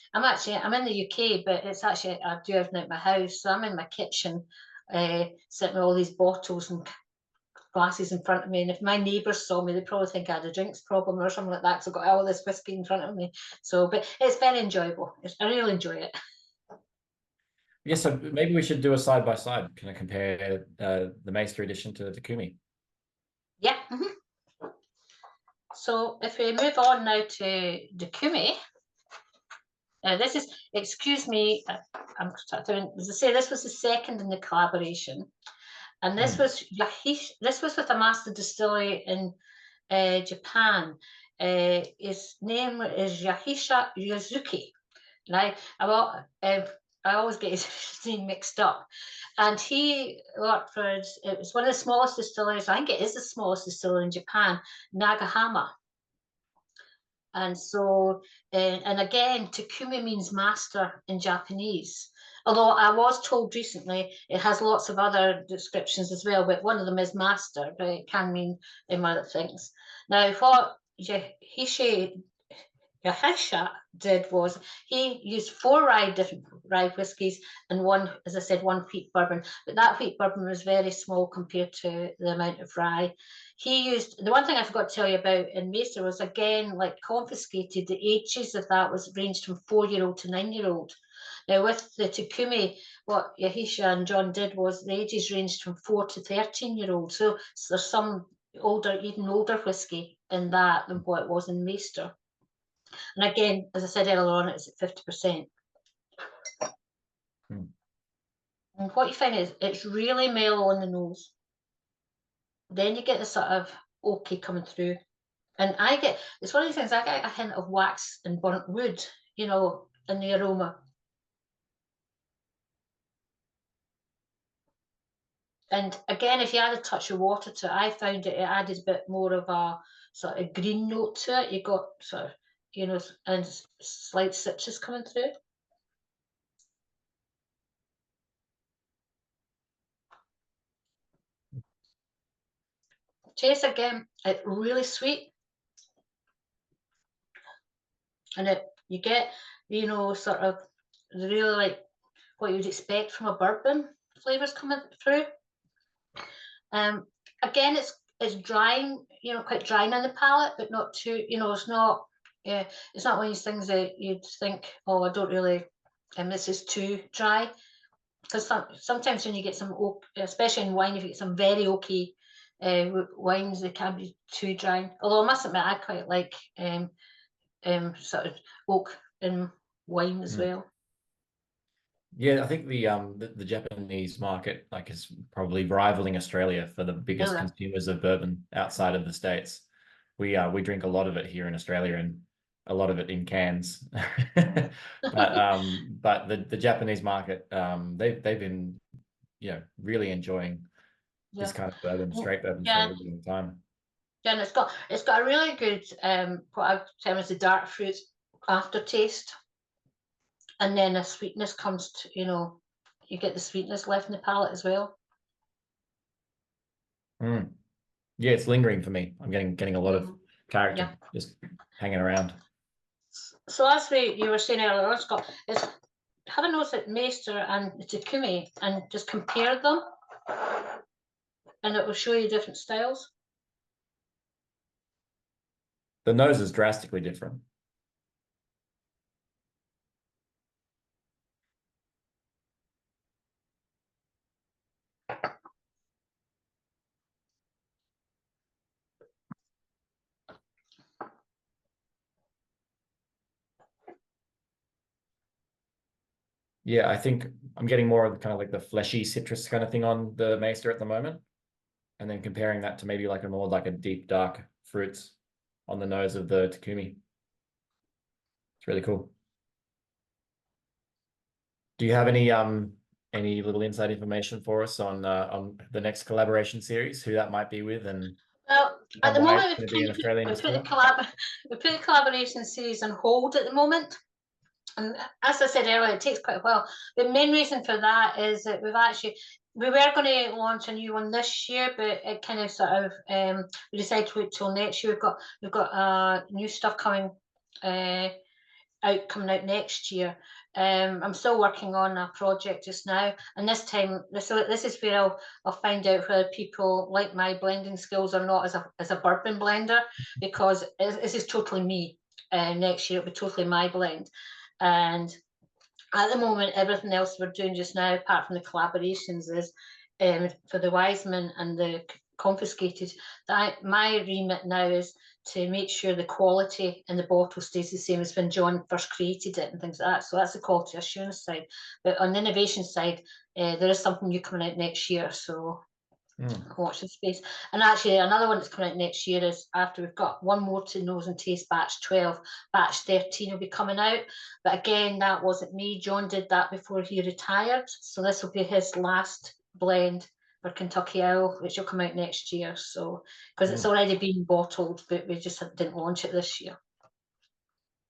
in the UK, but it's actually, I do everything at my house, so I'm in my kitchen, sitting with all these bottles and glasses in front of me, and if my neighbours saw me, they'd probably think I had a drinks problem or something like that, because I've got all this whiskey in front of me. So, but it's very enjoyable. I really enjoy it. Yeah, so maybe we should do a side by side. Can I compare the Maighstir edition to the Takumi? Yeah. So if we move on now to Takumi, this is, excuse me, I'm doing, as I say, this was the second in the collaboration, and this was with a master distillery in Japan. His name is Yahisha Yuzuki. Now, I always get his name mixed up. And he worked for, it was one of the smallest distilleries, I think it is the smallest distillery in Japan, Nagahama. And so, and again, Takumi means master in Japanese. Although I was told recently it has lots of other descriptions as well, but one of them is master, but it can mean other things. Now, what Yahisha did was he used 4 different rye whiskies and one, as I said, 1 wheat bourbon. But that wheat bourbon was very small compared to the amount of rye. He used, the one thing I forgot to tell you about in Maighstir was, again, like Confiscated, the ages of that was ranged from 4-year-old to 9-year-old. Now with the Takumi, what Yahisha and John did was the ages ranged from 4 to 13-year-old. So there's some older, even older whiskey in that than what it was in Maighstir. And again, as I said earlier on, it's at 50%. And what you find is it's really mellow on the nose. Then you get the sort of oaky coming through. And I get, it's one of these things, I get a hint of wax and burnt wood, you know, in the aroma. And again, if you add a touch of water to it, I found it added a bit more of a sort of green note to it. You got sort of, you know, and slight citrus coming through. Taste again, it's really sweet. And it, you get, you know, sort of really like what you'd expect from a bourbon flavors coming through. Again, it's drying, you know, quite drying on the palate, but not too, you know, it's not, yeah, it's not one of these things that you'd think, oh, I don't really, this is too dry. Because sometimes when you get some oak, especially in wine, if you get some very oaky wines, they can be too dry. Although I must admit, I quite like sort of oak in wine as well. Yeah, I think the Japanese market like is probably rivaling Australia for the biggest consumers of bourbon outside of the States. We drink a lot of it here in Australia and a lot of it in cans. But the Japanese market, they've been, you know, really enjoying this kind of bourbon, straight bourbon for a really long time. Yeah, and it's got a really good what I would term as the dark fruit aftertaste. And then a sweetness comes to, you know, you get the sweetness left in the palate as well. Yeah, it's lingering for me. I'm getting a lot of character just hanging around. So as you were saying earlier on, Scott, is have a nose at Maighstir and Takumi and just compare them, and it will show you different styles. The nose is drastically different. Yeah, I think I'm getting more of the kind of like the fleshy citrus kind of thing on the Maighstir at the moment. And then comparing that to maybe like a more like a deep, dark fruits on the nose of the Takumi. It's really cool. Do you have any little inside information for us on the next collaboration series, who that might be with, and well, at the moment we put the collaboration series on hold at the moment. And as I said earlier, it takes quite a while. The main reason for that is that we were going to launch a new one this year, but it kind of sort of we decided to wait till next year. We've got new stuff coming out next year. I'm still working on a project just now, and this time, so this is where I'll find out whether people like my blending skills or not as a bourbon blender, because this is totally me. Next year it'll be totally my blend. And at the moment, everything else we're doing just now, apart from the collaborations, is for the Wiseman and the Confiscated. My remit now is to make sure the quality in the bottle stays the same as when John first created it and things like that. So that's the quality assurance side. But on the innovation side, there is something new coming out next year. So Watch the space. And actually, another one that's coming out next year is, after we've got one more to nose and taste, batch 12, batch 13 will be coming out. But again, that wasn't me. John did that before he retired. So this will be his last blend for Kentucky Owl, which will come out next year. So, because it's already been bottled, but we just didn't launch it this year.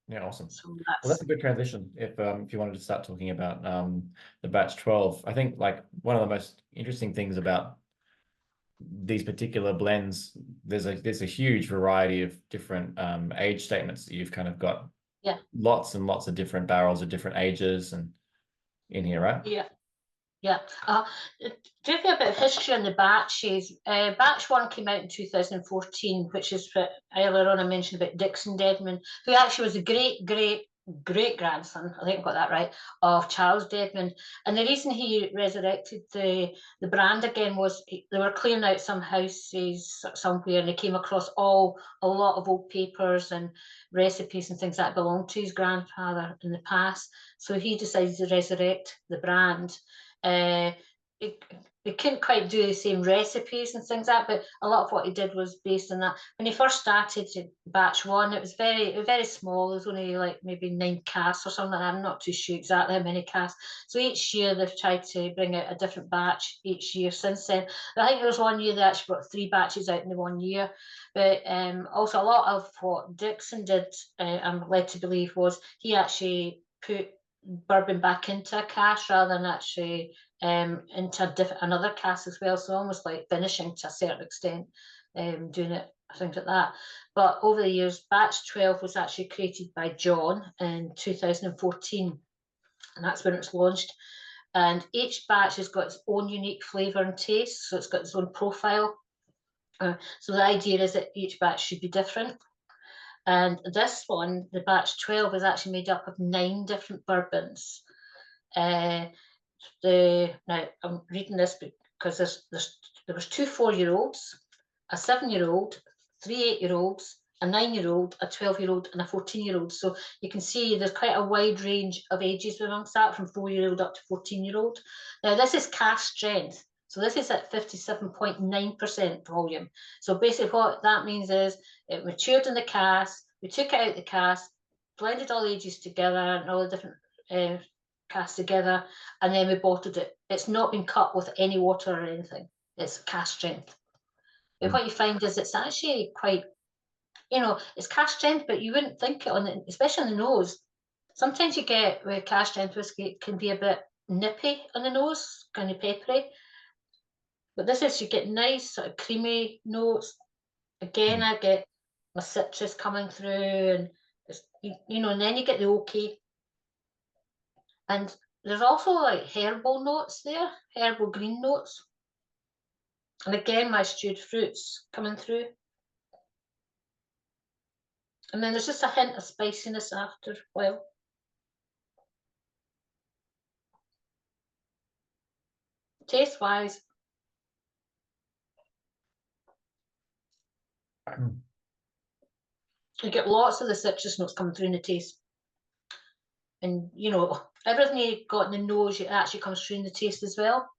Yeah, awesome. So Well, that's a good transition. If you wanted to start talking about the batch 12, I think like one of the most interesting things about these particular blends, there's a huge variety of different age statements that you've kind of got. Yeah. Lots and lots of different barrels of different ages and in here, right? Yeah. Yeah. To give you a bit of history on the batches, batch 1 came out in 2014, which is what earlier on I mentioned about Dixon Deadman, who actually was the great grandson, I think I got that right, of Charles Deadman. And the reason he resurrected the brand again was they were clearing out some houses somewhere, and they came across a lot of old papers and recipes and things that belonged to his grandfather in the past. So he decided to resurrect the brand. They couldn't quite do the same recipes and things like that, but a lot of what he did was based on that. When he first started batch 1, it was very small. There was only like maybe 9 casks or something like that. I'm not too sure exactly how many casks. So each year they've tried to bring out a different batch each year since then. But I think there was one year they actually brought 3 batches out in the one year. But also a lot of what Dixon did, I'm led to believe, was he actually put bourbon back into a cask rather than actually into another cask as well. So almost like finishing to a certain extent, doing it, things like that. But over the years, batch 12 was actually created by John in 2014, and that's when it was launched. And each batch has got its own unique flavour and taste, so it's got its own profile. So the idea is that each batch should be different. And this one, the batch 12, is actually made up of 9 different bourbons. Now I'm reading this because there was 2 4-year-olds, a 7-year-old, 3 8-year-olds, a 9-year-old, a 12-year-old, and a 14-year-old. So you can see there's quite a wide range of ages amongst that, from 4-year-old up to 14-year-old. Now this is cask strength. So this is at 57.9% volume. So basically what that means is it matured in the cask, we took it out of the cask, blended all ages together and all the different casks together, and then we bottled it. It's not been cut with any water or anything. It's cask strength. But what you find is it's actually quite, it's cask strength, but you wouldn't think it especially on the nose. Sometimes you get with cask strength whiskey, it can be a bit nippy on the nose, kind of peppery. But this is, you get nice sort of creamy notes. Again, I get my citrus coming through, and and then you get the oaky. And there's also like herbal notes there, herbal green notes. And again, my stewed fruits coming through. And then there's just a hint of spiciness after a while. Taste-wise, you get lots of the citrus notes coming through in the taste. And, everything you got in the nose, it actually comes through in the taste as well.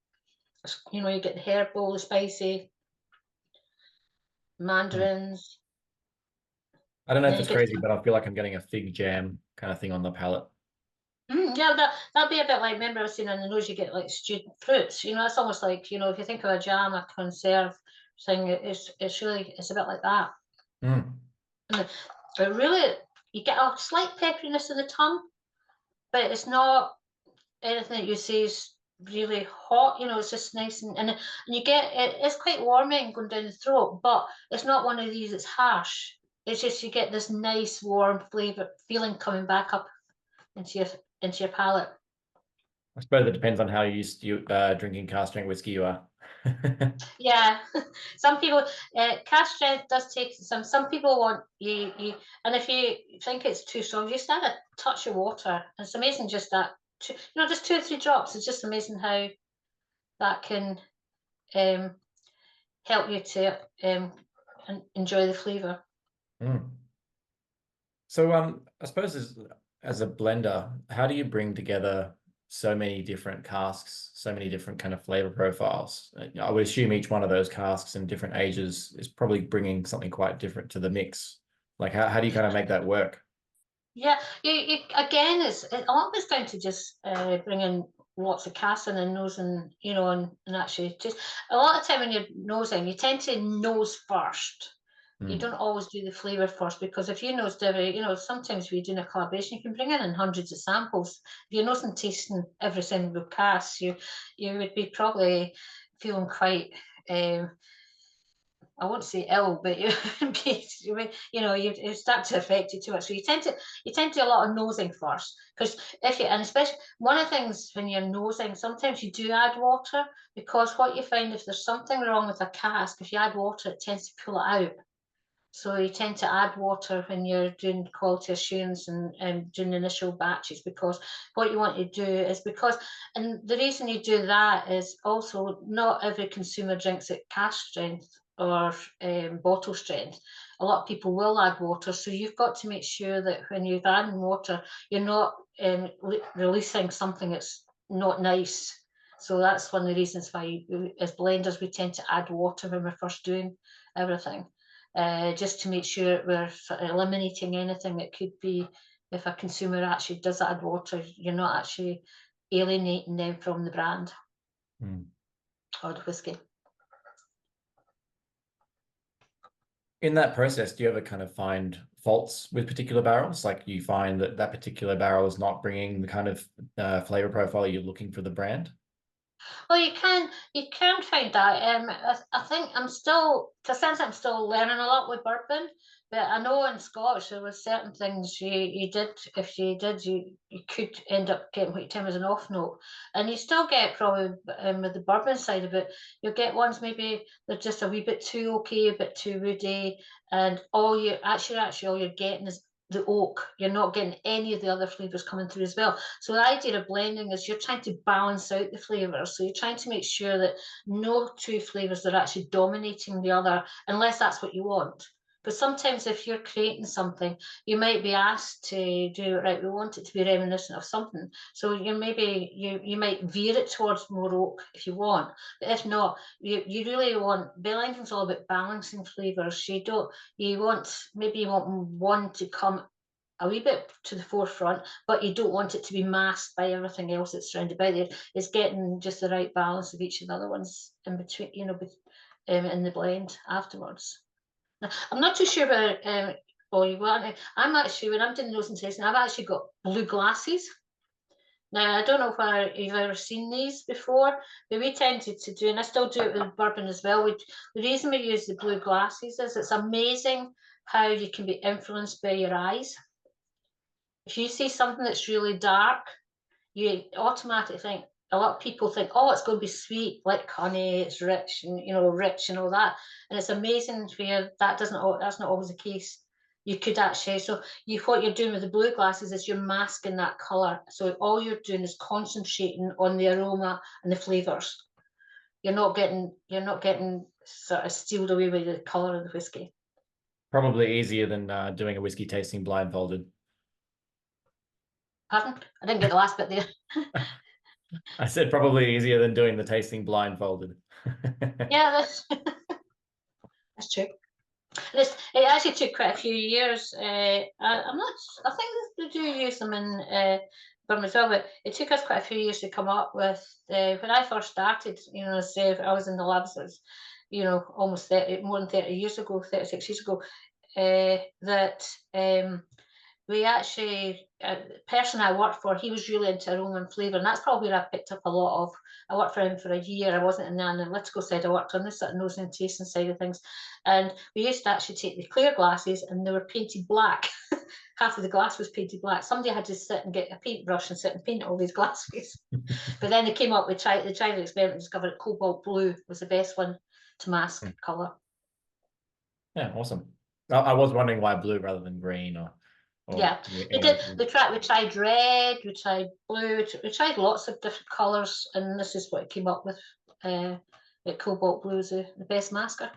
You get the herbal, the spicy, mandarins. I don't know if it's crazy, but I feel like I'm getting a fig jam kind of thing on the palate. Yeah, that'd be a bit like, remember I was saying on the nose you get like stewed fruits. That's almost like, if you think of a jam, a conserve thing, it's a bit like that. But really, you get a slight pepperiness in the tongue, but it's not anything that you say is really hot. It's just nice, and you get it's quite warming going down the throat, but it's not one of these that's harsh. It's just you get this nice warm flavour feeling coming back up into your palate. I suppose it depends on how used to drinking cask strength whiskey you are. Yeah, some people cask strength does take some people want you, and if you think it's too strong, just add a touch of water. It's amazing, just that, just 2 or 3 drops. It's just amazing how that can help you to enjoy the flavour. So I suppose as a blender, how do you bring together so many different casks, so many different kind of flavor profiles. I would assume each one of those casks in different ages is probably bringing something quite different to the mix. Like how do you kind of make that work? Yeah, you again, it always down to just bringing lots of casting and nosing, and actually just a lot of time when you're nosing, you tend to nose first. You Mm. don't always do the flavour first, because if you nosed every, sometimes if you're doing a collaboration, you can bring in hundreds of samples. If you're nosing tasting every single cast, you would be probably feeling quite I won't say ill, but you start to affect you too much. So you tend to do a lot of nosing first, because and especially one of the things when you're nosing, sometimes you do add water, because what you find, if there's something wrong with a cask, if you add water, it tends to pull it out. So you tend to add water when you're doing quality assurance and doing initial batches, because what you want to do is and the reason you do that is also not every consumer drinks at cask strength or bottle strength. A lot of people will add water, so you've got to make sure that when you're adding water, you're not releasing something that's not nice. So that's one of the reasons why, as blenders, we tend to add water when we're first doing everything, just to make sure we're sort of eliminating anything that could be, if a consumer actually does add water, you're not actually alienating them from the brand or the whiskey. In that process, do you ever kind of find faults with particular barrels? Like you find that that particular barrel is not bringing the kind of flavor profile you're looking for the brand? Well, you can find that. I think I'm still, to a sense, I'm still learning a lot with bourbon. But I know in Scotch there were certain things you did. If you did, you could end up getting what you term as an off note, and you still get probably with the bourbon side of it. You'll get ones maybe they're just a wee bit too oaky, a bit too woody, and all you're getting is the oak. You're not getting any of the other flavors coming through as well. So the idea of blending is you're trying to balance out the flavors. So you're trying to make sure that no two flavors are actually dominating the other, unless that's what you want. But sometimes if you're creating something, you might be asked to do it right. We want it to be reminiscent of something. So you might veer it towards more oak if you want. But if not, you really want, blending's all about balancing flavors. You want, maybe you want one to come a wee bit to the forefront, but you don't want it to be masked by everything else that's surrounded by there. It's getting just the right balance of each of the other ones in between, in the blend afterwards. Now, I'm not too sure about you want. I'm actually, when I'm doing nose and tasting, I've actually got blue glasses. Now, I don't know if you've ever seen these before, but we tended to do, and I still do it with bourbon as well. The reason we use the blue glasses is it's amazing how you can be influenced by your eyes. If you see something that's really dark, you automatically think, a lot of people think, oh, it's going to be sweet, like honey, it's rich and rich and all that. And it's amazing where that's not always the case. You could actually, what you're doing with the blue glasses is you're masking that color. So all you're doing is concentrating on the aroma and the flavors. You're not getting sort of stealed away with the color of the whiskey. Probably easier than doing a whiskey tasting blindfolded. Pardon? I didn't get the last bit there. I said probably easier than doing the tasting blindfolded. Yeah, that's true. It actually took quite a few years. I'm not. I think they do use them in Burma as well, but it took us quite a few years to come up with. When I first started, say if I was in the labs, it was, almost 30, more than 30 years ago, 36 years ago. That we actually, the person I worked for, he was really into aroma and flavour, and that's probably where I picked up a lot of. I worked for him for a year. I wasn't in the analytical side. I worked on the sort of nose and tasting side of things, and we used to actually take the clear glasses, and they were painted black. Half of the glass was painted black. Somebody had to sit and get a paintbrush and sit and paint all these glasses. But then they came up with they tried the experiment and discovered that cobalt blue was the best one to mask colour. Yeah, awesome. I was wondering why blue rather than green or Yeah, we did. We tried red, we tried blue, we tried lots of different colours, and this is what it came up with. That cobalt blue is the best masker.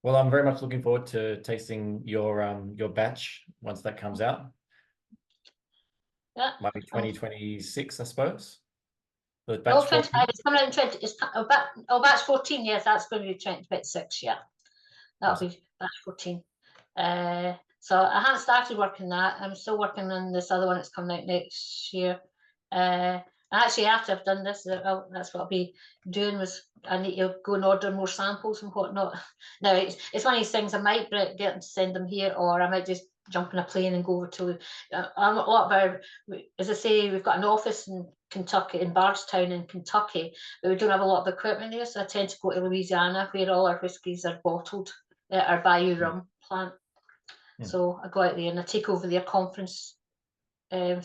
Well, I'm very much looking forward to tasting your batch once that comes out. Yeah. Might be 2026, I suppose. The No, batch 14. 25. It's coming out in 20. Batch 14. Yes, that's going to be 2026. Yeah, that'll Awesome. be batch 14. So I haven't started working that. I'm still working on this other one that's coming out next year. Actually, after I've done this, that's what I'll be doing. I need to go and order more samples and whatnot. Now it's one of these things. I might get them to send them here, or I might just jump on a plane and go over to. I'm a lot of as I say, we've got an office in Kentucky, in Bardstown in Kentucky, but we don't have a lot of equipment there. So I tend to go to Louisiana, where all our whiskies are bottled at our Bayou Rum plant. So I go out there and I take over their conference room.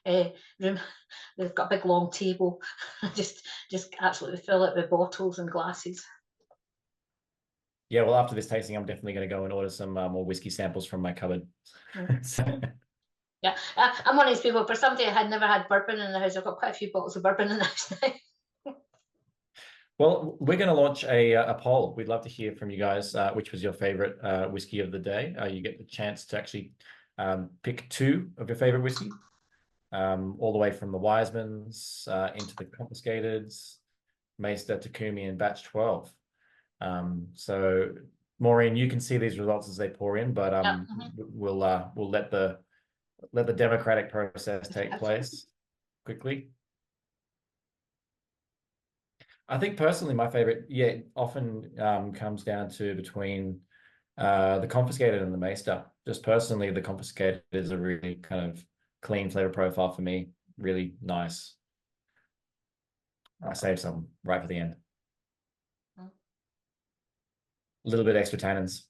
They've got a big long table. just absolutely fill it with bottles and glasses. Yeah, well, after this tasting, I'm definitely going to go and order some more whiskey samples from my cupboard. Yeah, I'm one of these people. For somebody that had never had bourbon in the house, I've got quite a few bottles of bourbon in the house now. Well, we're going to launch a poll. We'd love to hear from you guys. Which was your favorite whiskey of the day? You get the chance to actually pick two of your favorite whiskey, all the way from the Wisemans into the Confiscated, Maighstir, Takumi, and Batch 12. So, Maureen, you can see these results as they pour in, but we'll let the democratic process take place quickly. I think personally, my favorite, often comes down to between the Confiscated and the Maighstir. Just personally, the Confiscated is a really kind of clean flavor profile for me. Really nice. I saved some right for the end. A little bit extra tannins.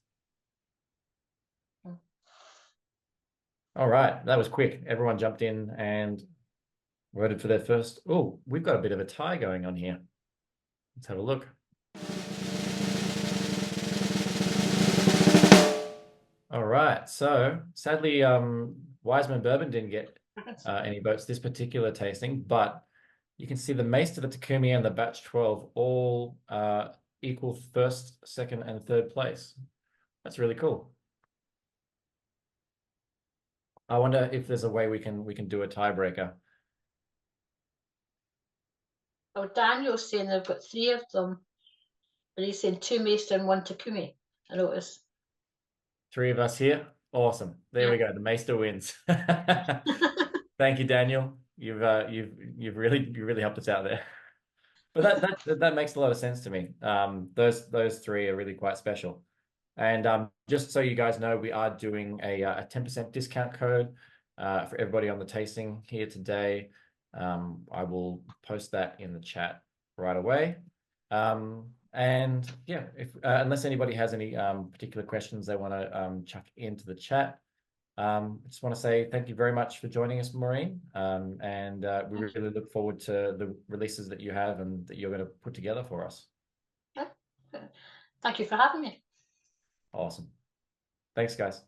All right, that was quick. Everyone jumped in and voted for their first. Oh, we've got a bit of a tie going on here. Let's have a look. All right, so sadly, Wiseman Bourbon didn't get any votes this particular tasting, but you can see the Maighstir, the Takumi, and the Batch 12 all equal first, second, and third place. That's really cool. I wonder if there's a way we can do a tiebreaker. Oh, Daniel's saying they've got three of them, but he's saying two Maighstir and one Takumi. I noticed. Three of us here. Awesome. There we go. The Maighstir wins. Thank you, Daniel. You've really helped us out there. But that makes a lot of sense to me. Those three are really quite special. And just so you guys know, we are doing a 10% discount code for everybody on the tasting here today. I will post that in the chat right away. And yeah, if unless anybody has any particular questions they want to chuck into the chat, I just want to say thank you very much for joining us, Maureen. And we really look forward to the releases that you have and that you're going to put together for us. Thank you for having me. Awesome. Thanks, guys.